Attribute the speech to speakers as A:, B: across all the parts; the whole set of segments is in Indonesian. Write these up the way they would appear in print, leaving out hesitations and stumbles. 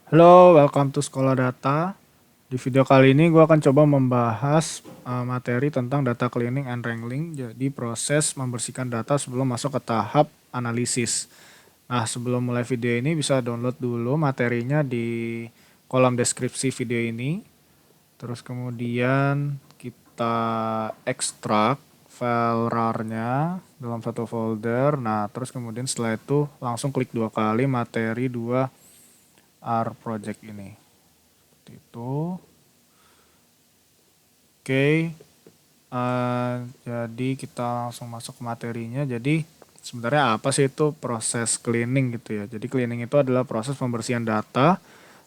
A: Halo, welcome to Sekolah Data. Di video kali ini gue akan coba membahas materi tentang data cleaning and wrangling, jadi proses membersihkan data sebelum masuk ke tahap analisis. Nah, sebelum mulai video ini bisa download dulu materinya di kolom deskripsi video ini. Terus kemudian kita ekstrak file RAR-nya dalam satu folder. Nah, terus kemudian setelah itu langsung klik dua kali materi 2 R project ini. Seperti itu. Oke, jadi kita langsung masuk ke materinya. Jadi sebenarnya apa sih itu proses cleaning gitu ya. Jadi cleaning itu adalah proses pembersihan data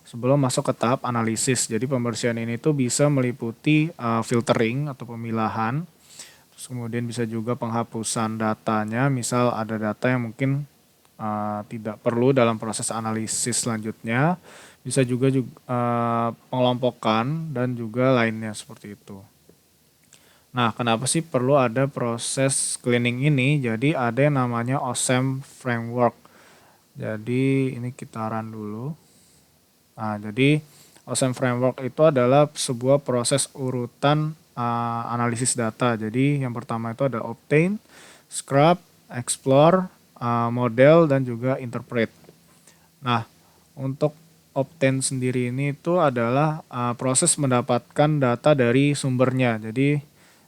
A: sebelum masuk ke tahap analisis. Jadi pembersihan ini tuh bisa meliputi filtering atau pemilahan. Terus kemudian bisa juga penghapusan datanya. Misal ada data yang mungkin tidak perlu dalam proses analisis selanjutnya. Bisa juga pengelompokan dan juga lainnya seperti itu. Nah, kenapa sih perlu ada proses cleaning ini? Jadi ada yang namanya OSAM framework. Jadi ini kita run dulu. Nah, jadi OSAM framework itu adalah sebuah proses urutan analisis data. Jadi yang pertama itu ada obtain, scrub, explore, model, dan juga interpret. Nah, untuk obtain sendiri ini itu adalah proses mendapatkan data dari sumbernya. Jadi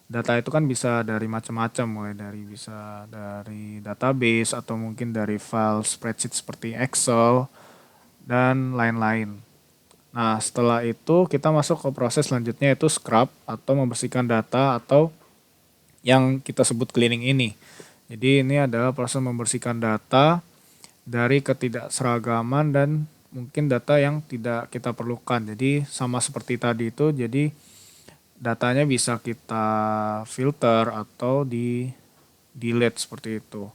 A: data itu kan bisa dari macam-macam, mulai dari bisa dari database atau mungkin dari file spreadsheet seperti Excel dan lain-lain. Nah, setelah itu kita masuk ke proses selanjutnya yaitu scrub atau membersihkan data atau yang kita sebut cleaning ini. Jadi ini adalah proses membersihkan data dari ketidakseragaman dan mungkin data yang tidak kita perlukan. Jadi sama seperti tadi itu, jadi datanya bisa kita filter atau di delete seperti itu.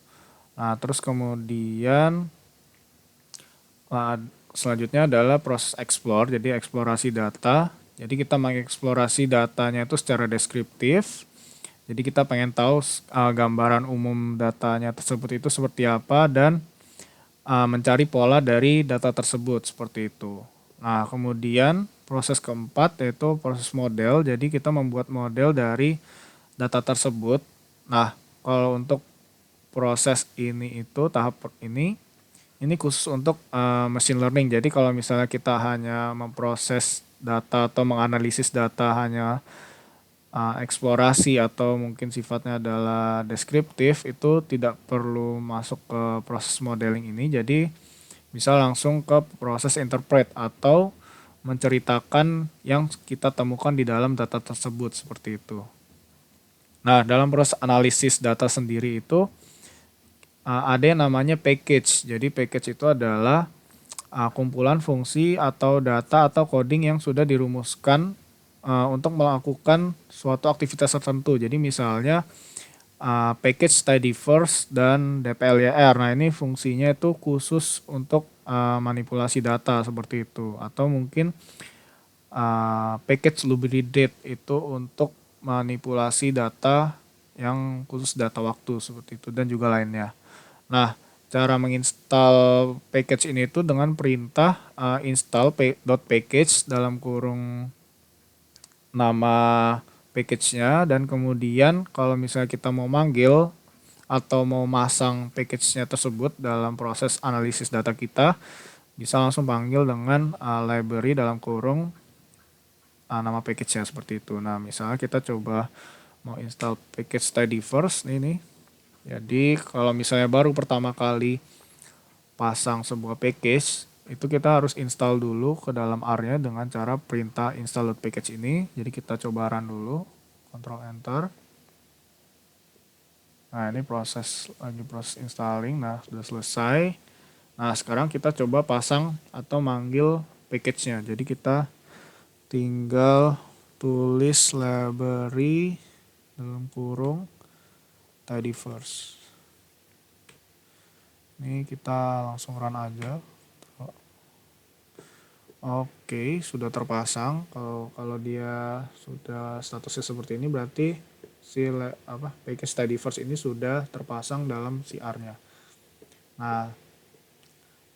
A: Nah, terus kemudian selanjutnya adalah proses explore, jadi eksplorasi data. Jadi kita mengeksplorasi datanya itu secara deskriptif. Jadi kita pengen tahu gambaran umum datanya tersebut itu seperti apa dan mencari pola dari data tersebut seperti itu. Nah, kemudian proses keempat yaitu proses model. Jadi kita membuat model dari data tersebut. Nah, kalau untuk proses ini itu tahap ini khusus untuk machine learning. Jadi kalau misalnya kita hanya memproses data atau menganalisis data hanya eksplorasi atau mungkin sifatnya adalah deskriptif itu tidak perlu masuk ke proses modeling ini. Jadi bisa langsung ke proses interpret atau menceritakan yang kita temukan di dalam data tersebut seperti itu. Nah, dalam proses analisis data sendiri itu ada yang namanya package. Jadi package itu adalah kumpulan fungsi atau data atau coding yang sudah dirumuskan untuk melakukan suatu aktivitas tertentu. Jadi misalnya package tidyverse dan dplyr. Nah, ini fungsinya itu khusus untuk manipulasi data seperti itu. Atau mungkin package lubricate itu untuk manipulasi data yang khusus data waktu seperti itu dan juga lainnya. Nah, cara menginstal package ini itu dengan perintah install.package dalam kurung nama package-nya dan kemudian kalau misalnya kita mau manggil atau mau masang package-nya tersebut dalam proses analisis data kita bisa langsung panggil dengan library dalam kurung nama package-nya seperti itu. Nah, misalnya kita coba mau install package tidyverse ini. Jadi kalau misalnya baru pertama kali pasang sebuah package, itu kita harus install dulu ke dalam R-nya dengan cara perintah install.package ini. Jadi kita coba run dulu, Ctrl Enter. Nah, ini lagi proses installing. Nah, sudah selesai. Nah, sekarang kita coba pasang atau manggil package-nya. Jadi kita tinggal tulis library dalam kurung tidyverse. Ini kita langsung run aja. Oke, sudah terpasang. Kalau dia sudah statusnya seperti ini berarti si package tidyverse ini sudah terpasang dalam si R-nya. Nah,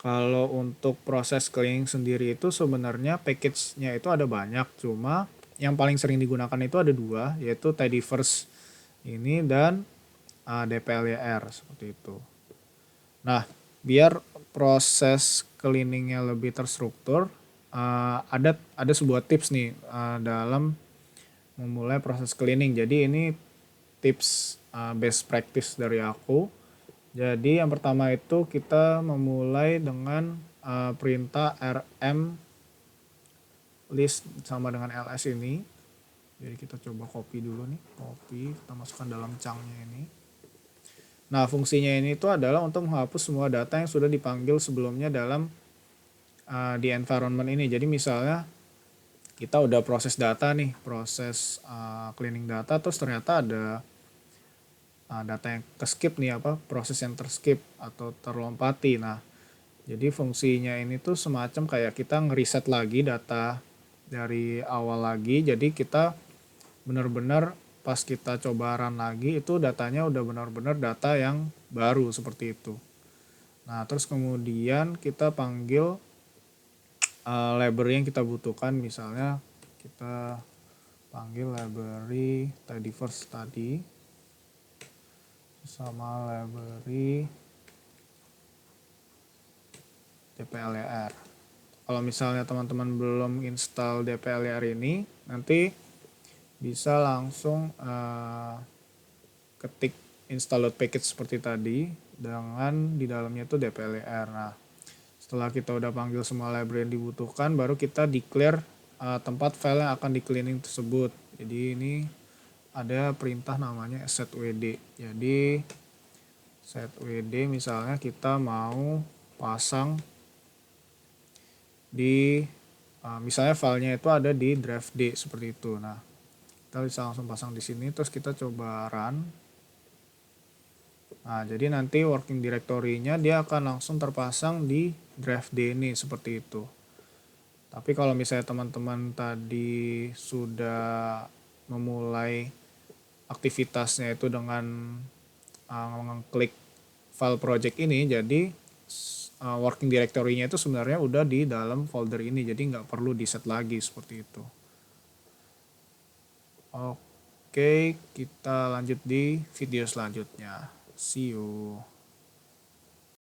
A: Kalau untuk proses cleaning sendiri itu sebenarnya package-nya itu ada banyak, cuma yang paling sering digunakan itu ada dua, yaitu Tidyverse ini dan DPLYR seperti itu. Nah, biar proses cleaningnya lebih terstruktur, ada sebuah tips nih dalam memulai proses cleaning. Jadi ini tips best practice dari aku. Jadi yang pertama itu kita memulai dengan perintah rm list sama dengan ls ini. Jadi kita coba copy dulu nih, copy, kita masukkan dalam chunknya ini. Nah, fungsinya ini itu adalah untuk menghapus semua data yang sudah dipanggil sebelumnya dalam di environment ini. Jadi misalnya kita udah proses data nih, proses cleaning data, terus ternyata ada data yang ke-skip nih, proses yang terskip atau terlompati. Nah, jadi fungsinya ini tuh semacam kayak kita ngeriset lagi data dari awal lagi. Jadi kita benar-benar pas kita coba run lagi itu datanya udah benar-benar data yang baru seperti itu. Nah, terus kemudian kita panggil library yang kita butuhkan, misalnya kita panggil library Tidyverse tadi sama library DPLYR. Kalau misalnya teman-teman belum install DPLYR ini, nanti bisa langsung ketik install package seperti tadi dengan di dalamnya itu DPLYR. Nah, setelah kita udah panggil semua library yang dibutuhkan, baru kita declare tempat file yang akan di cleaning tersebut. Jadi ini ada perintah namanya setwd. Jadi setwd misalnya kita mau pasang di misalnya filenya itu ada di drive D seperti itu. Nah, kita bisa langsung pasang di sini, terus kita coba run. Nah, jadi nanti working directory-nya dia akan langsung terpasang di drive D ini seperti itu. Tapi kalau misalnya teman-teman tadi sudah memulai aktivitasnya itu dengan mengklik file project ini, jadi working directory-nya itu sebenarnya udah di dalam folder ini, jadi nggak perlu di set lagi seperti itu. Oke, kita lanjut di video selanjutnya. See you.